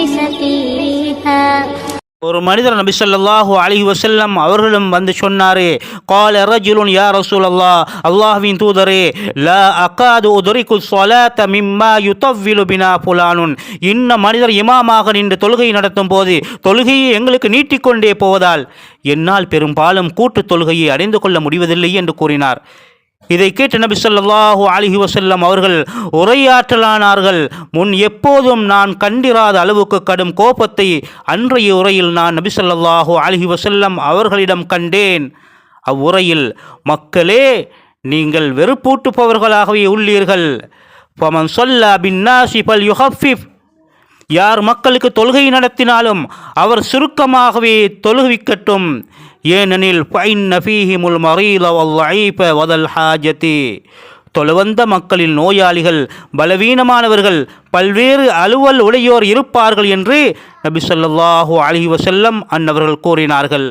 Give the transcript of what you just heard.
ليس فيها. ஒரு மனிதர் நபி ஸல்லல்லாஹு அலைஹி வஸல்லம் அவர்களிடம் வந்து சொன்னாரே, قال رجل يا رسول الله, அல்லாஹ்வின் தூதரே, لا أكاد أدرك الصلاة مما يطول بنا فلان, இன்ன மனிதர் இமாமாக நின்று தொழுகை நடத்தும் போது தொழுகையை எங்களுக்கு நீட்டிக்கொண்டே போவதால் என்னால் பெரும்பாலும் கூட்டு தொழுகையை அடைந்து கொள்ள முடிவதில்லை என்று கூறினார். இதை கேட்டு நபி ஸல்லல்லாஹு அலைஹி வஸல்லம் அவர்கள் உரையாற்றலானார்கள். முன் எப்போதும் நான் கண்டிராத அளவுக்கு கடும் கோபத்தை அன்றைய உரையில் நான் நபி ஸல்லல்லாஹு அலைஹி வஸல்லம் அவர்களிடம் கண்டேன். அவ்வுரையில், மக்களே, நீங்கள் வெறுப்பூட்டுபவர்களாகவே உள்ளீர்கள். ஃபமன் ஸல்லா பின்னாஸி ஃபல்யுஹஃபிஃப், யார் மக்களுக்கு தொழுகை நடத்தினாலும் அவர் சுருக்கமாகவே தொழுவிக்கட்டும். ஏனெனில் ஃபைன்ன ஃபீஹிமுல் மரீத வல்-லைஃப வதல் ஹாஜதி, தொழுவந்த மக்களில் நோயாளிகள், பலவீனமானவர்கள், பல்வேறு அலுவல் உடையோர் இருப்பார்கள் என்று நபி ஸல்லல்லாஹு அலைஹி வஸல்லம் அன்னவர்கள் கூறினார்கள்.